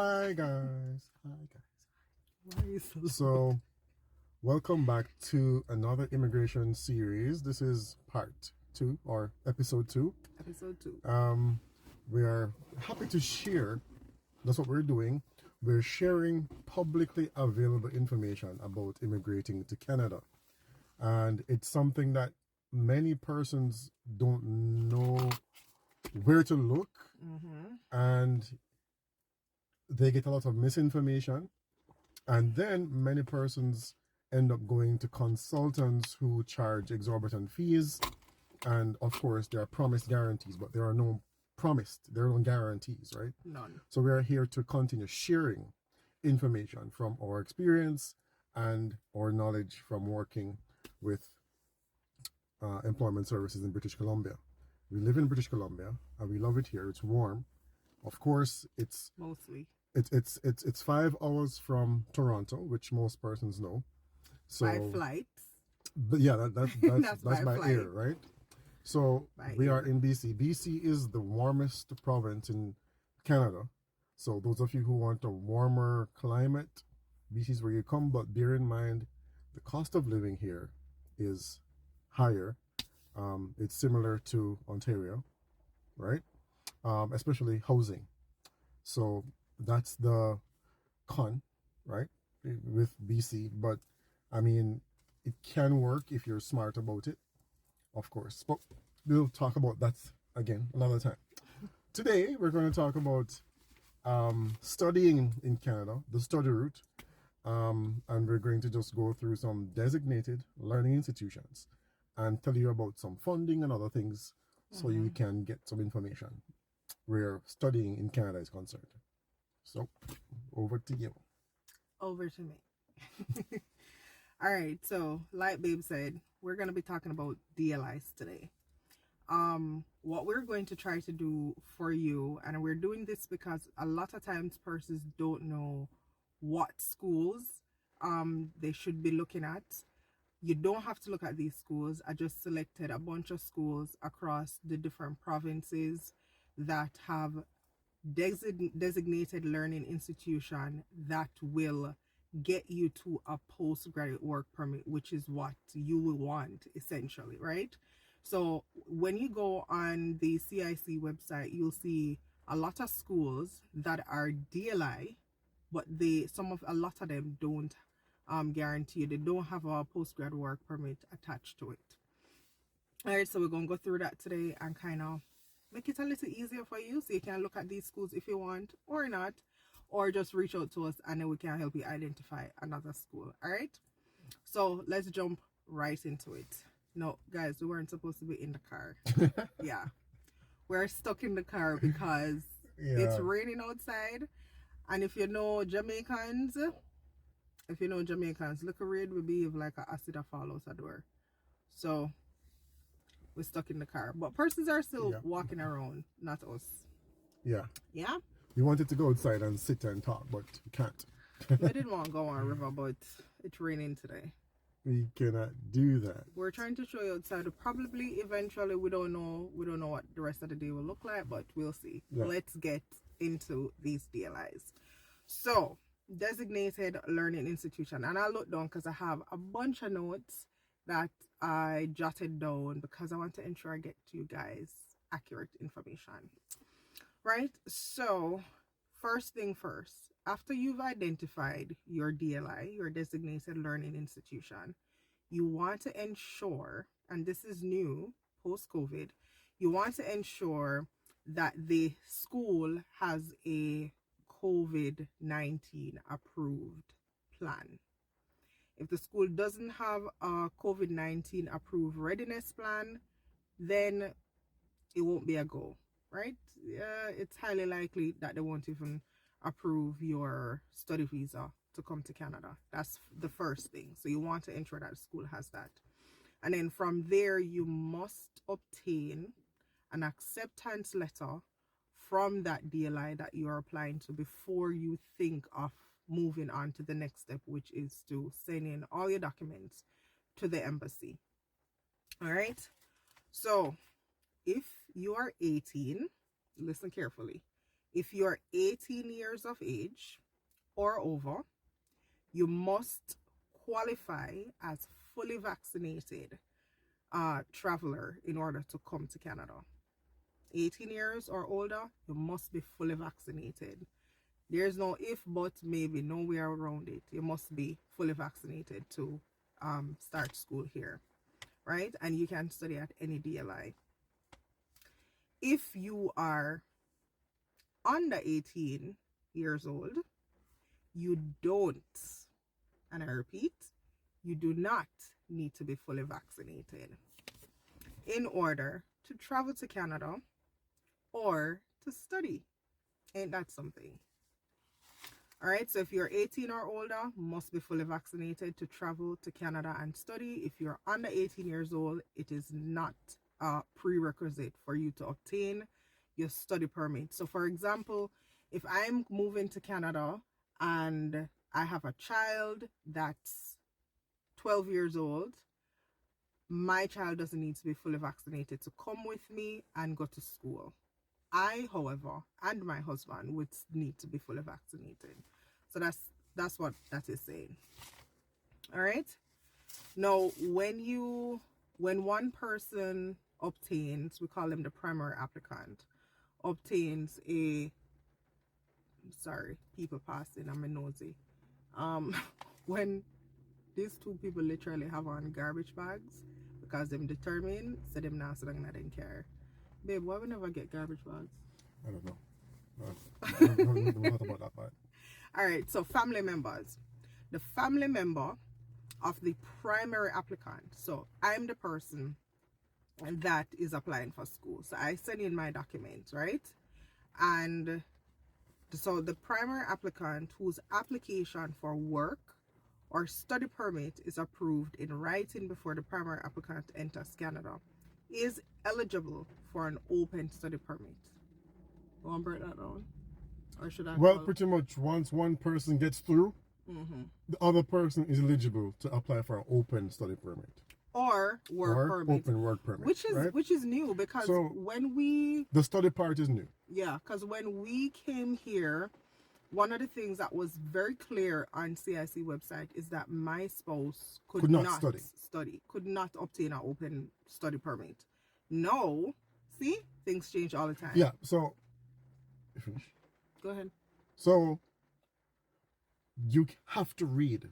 Hi guys. Why is it So, welcome back to another immigration series. This is part 2 or episode 2. episode 2? We are happy to share. That's what we're doing. We're sharing publicly available information about immigrating to Canada. And it's something that many persons don't know where to look, and they get a lot of misinformation, and then many persons end up going to consultants who charge exorbitant fees, and of course there are promised guarantees, but there are no guarantees, right? None. So we are here to continue sharing information from our experience and our knowledge from working with employment services in British Columbia. We live in British Columbia and we love it here. It's warm. Of course, it's 5 hours from Toronto, which most persons know. So by flights. But yeah, that's by flight. air, right? So By we air. are in BC. BC is the warmest province in Canada. So those of you who want a warmer climate, BC is where you come. But bear in mind, the cost of living here is higher. It's similar to Ontario, right? Especially housing. So that's the con, right, with BC. But I mean, it can work if you're smart about it, of course. But we'll talk about that again another time. Today, we're going to talk about studying in Canada, the study route, and we're going to just go through some designated learning institutions and tell you about some funding and other things so you can get some information where studying in Canada is concerned. So, over to you. Over to me. All right, so like Babe said, we're going to be talking about DLIs today. What we're going to try to do for you, and we're doing this because a lot of times persons don't know what schools they should be looking at. You don't have to look at these schools. I just selected a bunch of schools across the different provinces that have designated learning institution that will get you to a postgraduate work permit, which is what you will want essentially, right? So when you go on the CIC website, you'll see a lot of schools that are DLI, but a lot of them don't guarantee you. They don't have a postgrad work permit attached to it. All right, so we're going to go through that today and kind of make it a little easier for you so you can look at these schools if you want or not, or just reach out to us and then we can help you identify another school. All right, so let's jump right into it. No, guys, we weren't supposed to be in the car. Yeah, we're stuck in the car because it's raining outside. And if you know Jamaicans, look at rain will behave like an acid that fall out the door. So we're stuck in the car, but persons are still walking around, not us. Yeah. We wanted to go outside and sit and talk, but we can't. We didn't want to go on river, but it's raining today. We cannot do that. We're trying to show you outside. Probably eventually, we don't know what the rest of the day will look like, but we'll see. Yeah. Let's get into these DLIs. So, designated learning institution, and I looked down because I have a bunch of notes that I jotted down because I want to ensure I get to you guys accurate information. Right? So, first thing first, after you've identified your DLI, your designated learning institution, you want to ensure, and this is new post-COVID, you want to ensure that the school has a COVID-19 approved plan. If the school doesn't have a COVID-19 approved readiness plan, then it won't be a go, right? It's highly likely that they won't even approve your study visa to come to Canada. That's the first thing. So you want to ensure that the school has that. And then from there, you must obtain an acceptance letter from that DLI that you are applying to before you think of moving on to the next step, which is to send in all your documents to the embassy. All right. So if you are 18, listen carefully. If you're 18 years of age or over, you must qualify as fully vaccinated traveler in order to come to Canada. 18 years or older, you must be fully vaccinated. There's no if, but, maybe, no way around it. You must be fully vaccinated to start school here, right? And you can study at any DLI. If you are under 18 years old, you don't, and I repeat, you do not need to be fully vaccinated in order to travel to Canada or to study. Ain't that something? All right, so if you're 18 or older, must be fully vaccinated to travel to Canada and study. If you're under 18 years old, it is not a prerequisite for you to obtain your study permit. So for example, if I'm moving to Canada and I have a child that's 12 years old, my child doesn't need to be fully vaccinated to come with me and go to school. I, however, and my husband would need to be fully vaccinated. So that's what that is saying. All right. Now, when one person obtains, we call them the primary applicant, obtains a, sorry, people passing, I'm a nosy. When these two people literally have on garbage bags because them determined, so them now so long I didn't care. Babe, why we never get garbage bags? I don't know. I don't know about that part. All right, so family members. The family member of the primary applicant. So I'm the person that is applying for school. So I send in my documents, right? And so the primary applicant whose application for work or study permit is approved in writing before the primary applicant enters Canada is eligible for an open study permit. You want to break that down? Or should I? Well, pretty much once one person gets through, the other person is eligible to apply for an open study permit. Or work permit. Open work permit. Which is new because so when we... The study part is new. Yeah, because when we came here, one of the things that was very clear on CIC website is that my spouse could not study, could not obtain an open study permit. No, see, things change all the time. Yeah, so you finish? Go ahead. So you have to read.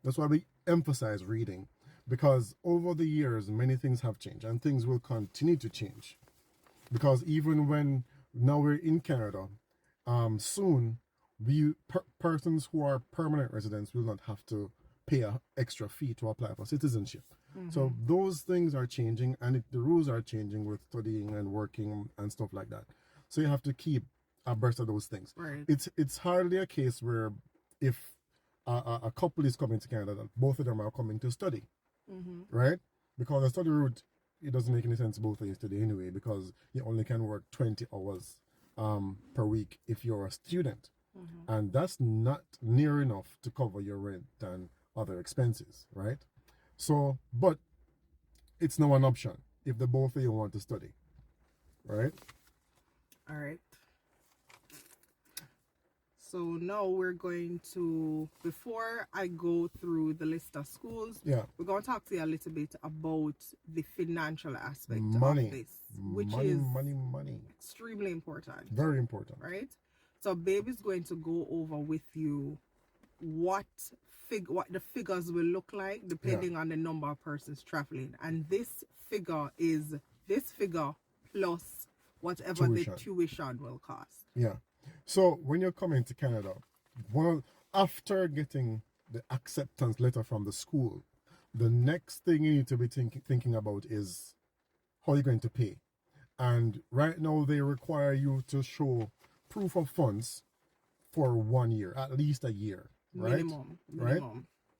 That's why we emphasize reading, because over the years many things have changed and things will continue to change. Because even when now we're in Canada, soon persons who are permanent residents will not have to pay an extra fee to apply for citizenship. So those things are changing, and the rules are changing with studying and working and stuff like that. So you have to keep abreast of those things. Right. It's hardly a case where if a couple is coming to Canada, that both of them are coming to study, right? Because the study route, it doesn't make any sense both of you study anyway, because you only can work 20 hours per week if you're a student. And that's not near enough to cover your rent and other expenses, right? So, but it's now an option if the both of you want to study, right? All right. So now we're going to, before I go through the list of schools, we're going to talk to you a little bit about the financial aspect of this, which is money. Extremely important. Very important. Right? So Babe is going to go over with you what the figures will look like depending on the number of persons traveling. And this figure plus whatever the tuition will cost. Yeah. So when you're coming to Canada, after getting the acceptance letter from the school, the next thing you need to be thinking about is how you're going to pay. And right now they require you to show proof of funds for 1 year, at least a year, right? Minimum. Right?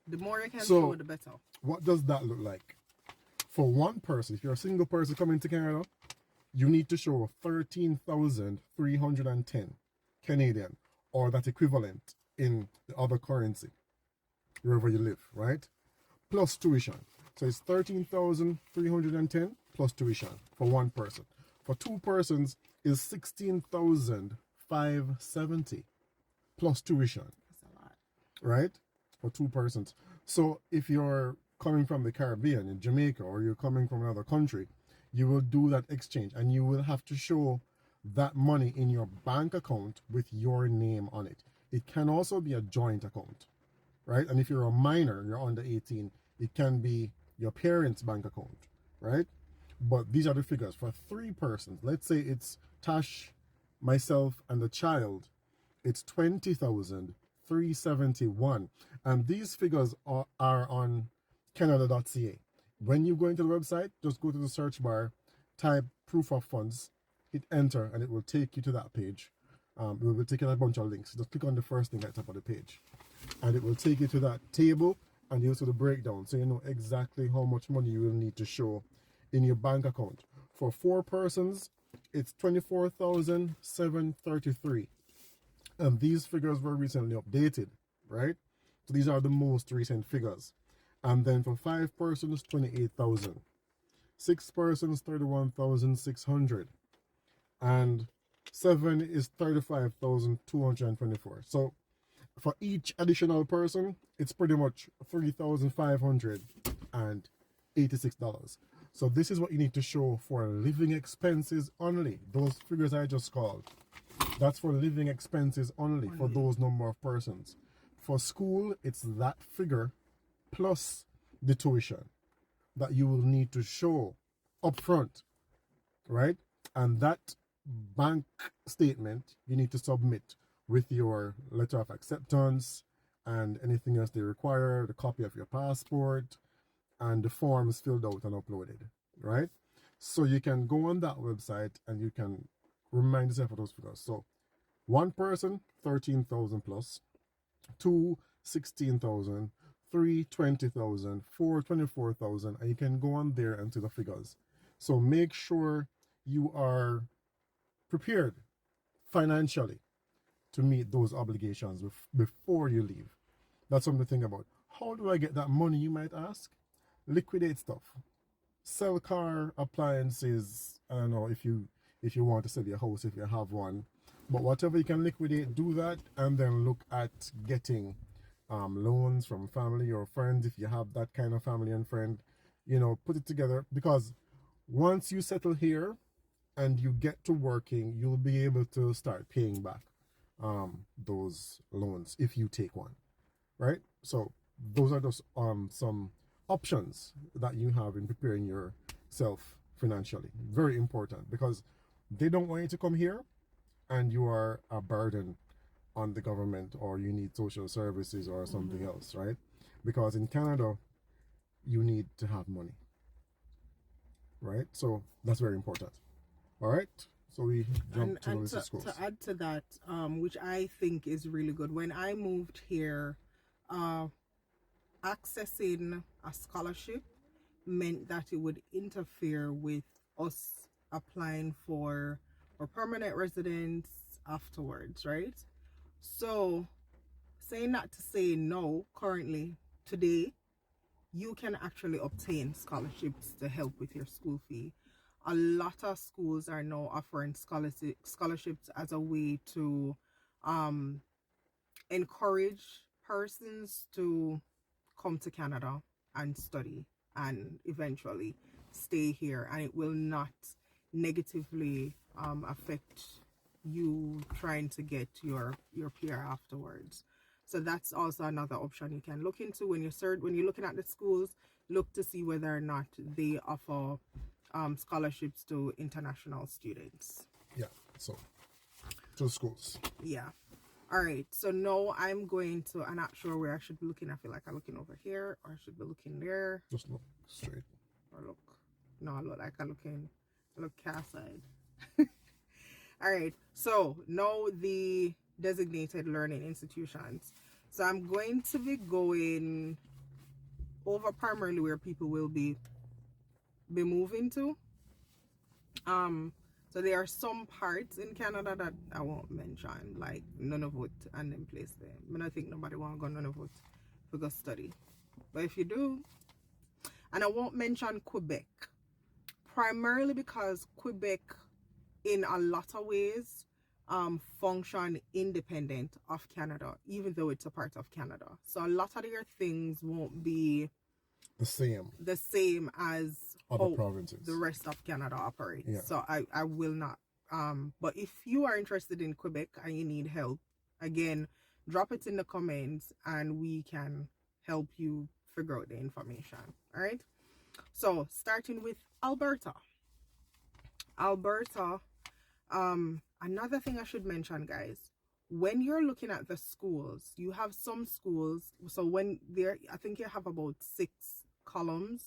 The more you can show, the better. What does that look like? For one person, if you're a single person coming to Canada, you need to show 13,310 Canadian, or that equivalent in the other currency, wherever you live, right? Plus tuition. So it's 13,310 plus tuition for one person. For two persons is 16,500 $570 plus tuition, That's a lot. right? For 2 persons. So if you're coming from the Caribbean in Jamaica, or you're coming from another country, you will do that exchange, and you will have to show that money in your bank account with your name on it. It can also be a joint account, right? And if you're a minor, you're under 18, it can be your parents' bank account, right? But these are the figures for 3 persons. Let's say it's Tash, myself, and the child. It's 20,371, and these figures are on Canada.ca. When you go into the website, just go to the search bar, type proof of funds, hit enter, and it will take you to that page. It will take you to a bunch of links. Just click on the first thing at the top of the page, and it will take you to that table, and you'll see the breakdown, so you know exactly how much money you will need to show in your bank account. For 4 persons, it's 24,733, and these figures were recently updated, right? So these are the most recent figures. And then for 5 persons, 28,000. 6 persons, 31,600, and 7 is 35,224. So for each additional person, it's pretty much $3,586. So this is what you need to show for living expenses only. Those figures I just called, that's for living expenses only for those number of persons. For school, it's that figure plus the tuition that you will need to show up front, right? And that bank statement you need to submit with your letter of acceptance and anything else they require, the copy of your passport, and the forms filled out and uploaded, right? So you can go on that website and you can remind yourself of those figures. So 1 person, 13,000 plus, 2, 16,000, 3, 20,000, 4, 24,000, and you can go on there and see the figures. So make sure you are prepared financially to meet those obligations before you leave. That's something to think about. How do I get that money, you might ask? Liquidate stuff. Sell car, appliances. I don't know if you want to sell your house, if you have one. But whatever you can liquidate, do that, and then look at getting loans from family or friends if you have that kind of family and friend. You know, put it together, because once you settle here and you get to working, you'll be able to start paying back those loans if you take one, right? So those are just some options that you have in preparing yourself financially. Very important, because they don't want you to come here and you are a burden on the government, or you need social services or something else, right? Because in Canada, you need to have money, right? So that's very important. All right, so we jump to the schools. To add to that, which I think is really good, when I moved here, accessing a scholarship meant that it would interfere with us applying for permanent residence afterwards, right? So, saying that to say no, currently, today, you can actually obtain scholarships to help with your school fee. A lot of schools are now offering scholarships as a way to encourage persons to come to Canada and study and eventually stay here, and it will not negatively affect you trying to get your PR afterwards. So that's also another option you can look into when you're looking at the schools. Look to see whether or not they offer scholarships to international students. Yeah, so to schools. Yeah. All right. So now I'm going to. I'm not sure where I should be looking. I feel like I'm looking over here, or I should be looking there. Just look straight. Or look. No, I look like I look cast side. All right. So now the designated learning institutions. So I'm going to be going over primarily where people will be moving to. So there are some parts in Canada that I won't mention, like Nunavut and them place there. I don't think nobody want to go Nunavut to go study. But if you do, and I won't mention Quebec, primarily because Quebec, in a lot of ways, function independent of Canada, even though it's a part of Canada. So a lot of their things won't be The same as other how provinces. the rest of Canada operates. Yeah. So I will not. But if you are interested in Quebec and you need help, again, drop it in the comments and we can help you figure out the information. All right. So starting with Alberta. Another thing I should mention, guys, when you're looking at the schools, you have some schools. So when there, I think you have about 6 columns,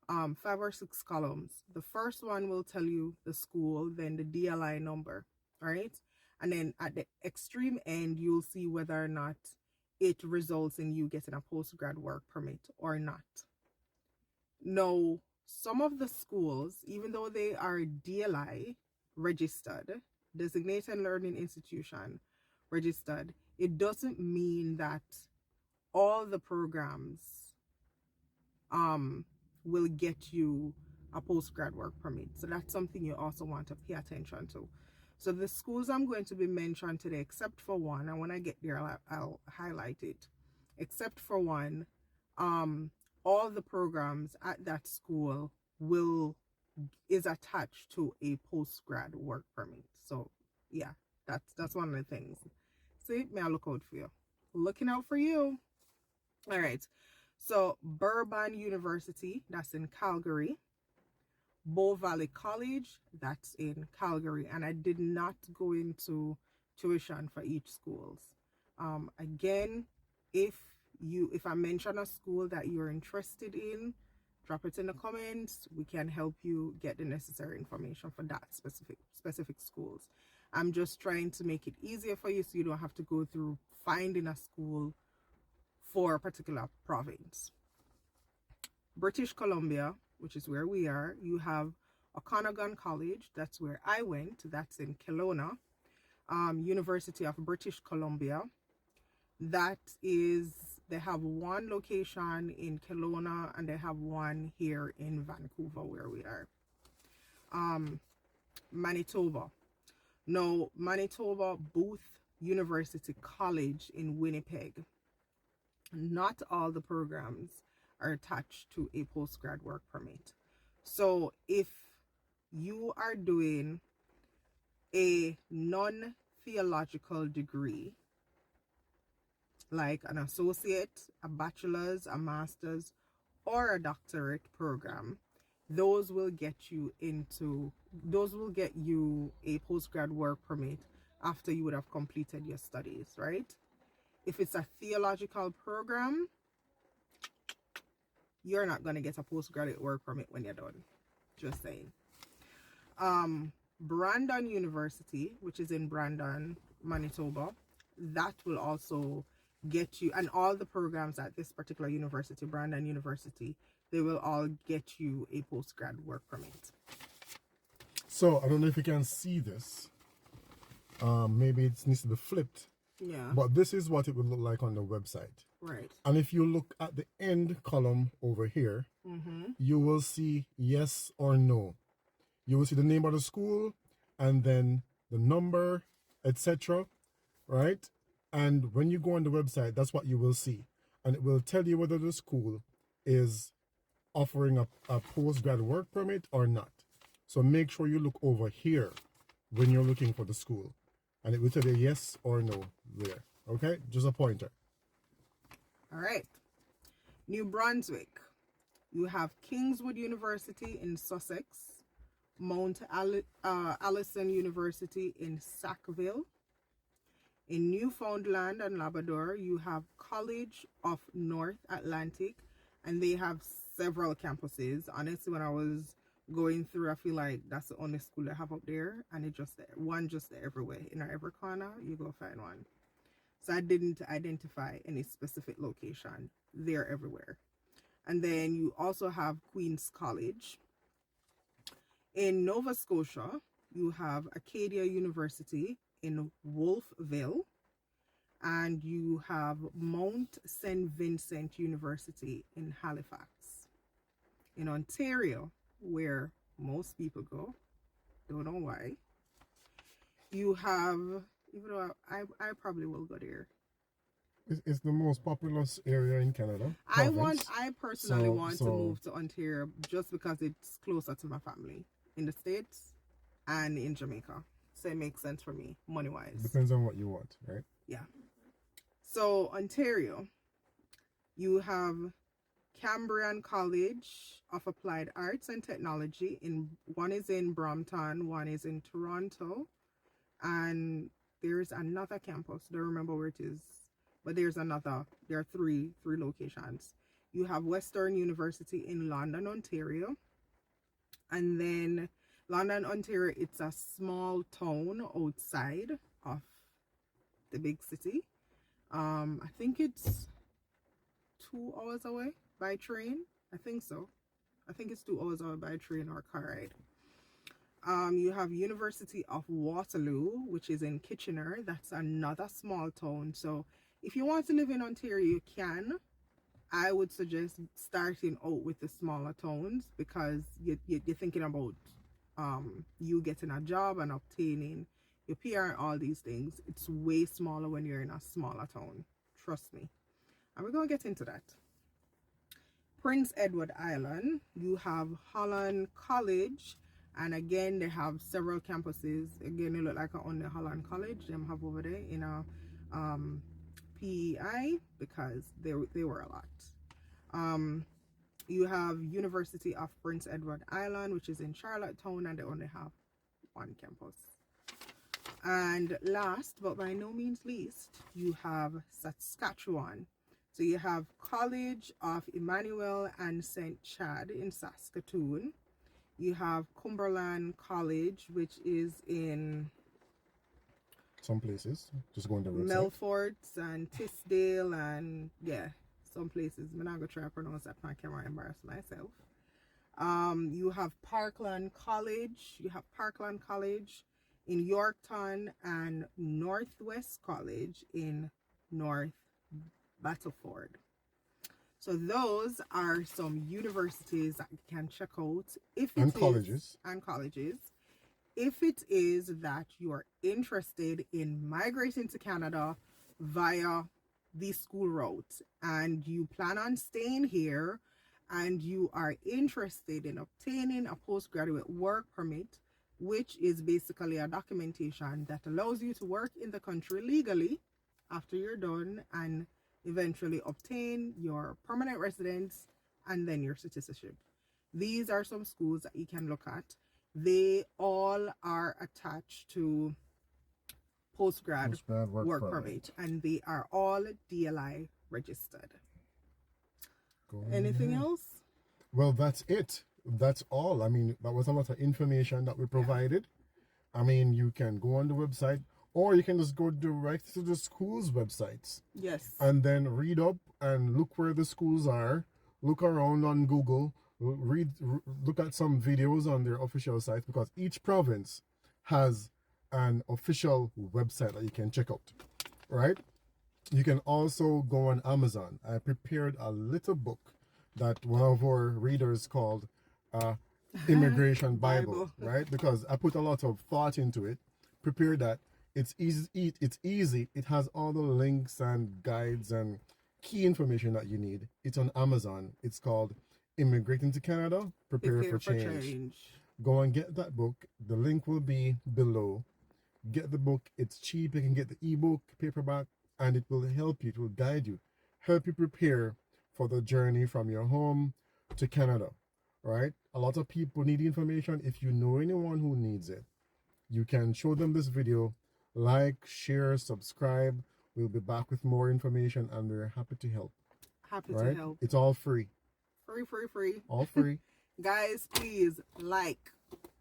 5 or 6 columns. The first one will tell you the school, then the DLI number, right? And then at the extreme end, you'll see whether or not it results in you getting a postgrad work permit or not. Now, some of the schools, even though they are DLI registered, designated learning institution registered, it doesn't mean that all the programs will get you a postgrad work permit. So that's something you also want to pay attention to. So the schools I'm going to be mentioning today, except for one, and when I get there I'll highlight it, except for one, all the programs at that school is attached to a postgrad work permit. So yeah, that's one of the things. See, may I look out for you, looking out for you. All right, so Bourbon University, that's in Calgary. Bow Valley College, that's in Calgary, and I did not go into tuition for each schools. Again, if I mention a school that you're interested in, drop it in the comments. We can help you get the necessary information for that specific schools. I'm just trying to make it easier for you so you don't have to go through finding a school for a particular province. British Columbia, which is where we are, you have Okanagan College, that's where I went, that's in Kelowna. University of British Columbia, they have one location in Kelowna and they have one here in Vancouver where we are. Manitoba. No, Manitoba Booth University College in Winnipeg. Not all the programs are attached to a postgrad work permit. So if you are doing a non-theological degree, like an associate, a bachelor's, a master's, or a doctorate program, those will get you a postgrad work permit after you would have completed your studies, right? If it's a theological program, you're not going to get a postgraduate work permit when you're done. Just saying. Brandon University, which is in Brandon, Manitoba, that will also get you, and all the programs at this particular university, Brandon University, they will all get you a postgrad work permit. So I don't know if you can see this. Maybe it needs to be flipped. Yeah. But this is what it would look like on the website. Right. And if you look at the end column over here, you will see yes or no. You will see the name of the school and then the number, etc. Right? And when you go on the website, that's what you will see. And it will tell you whether the school is offering a postgrad work permit or not. So make sure you look over here when you're looking for the school. And it will tell you yes or no there. Okay? Just a pointer. All right. New Brunswick. You have Kingswood University in Sussex, Mount Allison University in Sackville. In Newfoundland and Labrador, you have College of North Atlantic, and they have several campuses. Honestly, when I was going through, I feel like that's the only school they have up there, and it's just one just everywhere. In every corner, you go find one. So I didn't identify any specific location. They're everywhere. And then you also have Queen's College. In Nova Scotia, you have Acadia University in Wolfville, and you have Mount St. Vincent University in Halifax. In Ontario, where most people go, don't know why, You have, even though I probably will go there. It's the most populous area in Canada. I personally want to So move to Ontario just because it's closer to my family in the States and in Jamaica. So it makes sense for me, money-wise. depends on what you want, right? Yeah. So Ontario, you have Cambrian College of Applied Arts and Technology. One is in Brampton, one is in Toronto, and there's another campus. Don't remember where it is, but there's another. There are three locations. You have Western University in London, Ontario, and then London, Ontario. It's a small town outside of the big city. I think it's 2 hours away by train. I think so. I think it's 2 hours away by train or car ride. You have University of Waterloo, which is in Kitchener. That's another small town. So if you want to live in Ontario, you can. I would suggest starting out with the smaller towns because you're thinking about you getting a job and obtaining your PR and all these things. It's way smaller when you're in a smaller town. Trust me. And we're going to get into that. Prince Edward Island, you have Holland College, and again they have several campuses. Again, they look like on the Holland College them have over there in a PEI because they were a lot. You have University of Prince Edward Island, which is in Charlottetown, and they only have one campus. And last but by no means least, you have Saskatchewan. So you have College of Emmanuel and St. Chad in Saskatoon. You have Cumberland College, which is in some places. Just go on the website. Melfort and Tisdale and yeah, some places. I'm not gonna try to pronounce that. I can't embarrass myself. You have Parkland College. You have Parkland College in Yorkton and Northwest College in North Battleford. So those are some universities that you can check out and colleges. If it is that you are interested in migrating to Canada via the school route and you plan on staying here and you are interested in obtaining a postgraduate work permit, which is basically a documentation that allows you to work in the country legally after you're done and eventually obtain your permanent residence and then your citizenship. These are some schools that you can look at. They all are attached to postgrad work permit and they are all DLI registered. Anything else? Well, that's it. That's all. I mean, that was a lot of information that we provided. Yeah. I mean, you can go on the website or you can just go direct to the school's websites. Yes. And then read up and look where the schools are. Look around on Google. Look at some videos on their official sites because each province has an official website that you can check out, right? You can also go on Amazon. I prepared a little book that one of our readers called Immigration Bible, right? Because I put a lot of thought into it. Prepare that. It's easy. It has all the links and guides and key information that you need. It's on Amazon. It's called Immigrating to Canada, Prepare for Change. Go and get that book. The link will be below. Get the book. It's cheap. You can get the ebook, paperback, and it will help you. It will guide you, help you prepare for the journey from your home to Canada, right? A lot of people need information. If you know anyone who needs it, you can show them this video. Like, share, subscribe. We'll be back with more information and we're happy to help. Happy to help. It's all free. Free. All free. Guys, please like,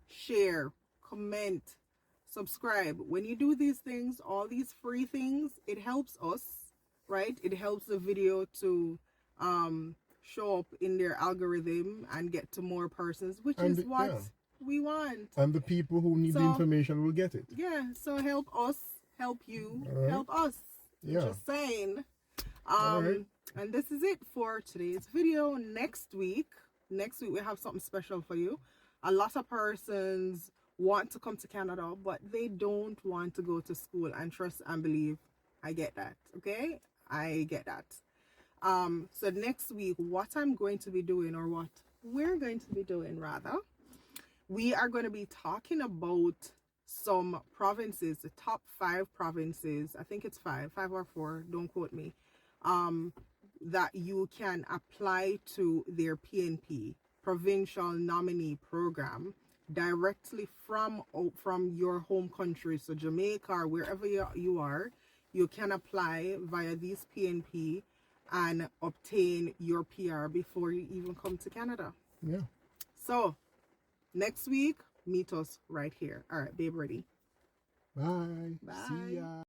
share, comment, subscribe. When you do these things, all these free things, it helps us, right? It helps the video to show up in their algorithm and get to more persons, which is what we want. And the people who need the information will get it. Yeah, so help us, help you, help us. Yeah. Just saying. And this is it for today's video. Next week we have something special for you. A lot of persons want to come to Canada, but they don't want to go to school. And trust and believe, I get that. Okay, I get that. So next week, what I'm going to be doing, or what we're going to be doing rather, we are going to be talking about some provinces, the top 5 provinces. I think it's 5 or 4, don't quote me, that you can apply to their PNP, Provincial Nominee Program, directly from your home country. So Jamaica or wherever you are, you can apply via these PNP and obtain your PR before you even come to Canada. Yeah. So next week, meet us right here. All right, babe, ready? Bye. Bye. See ya.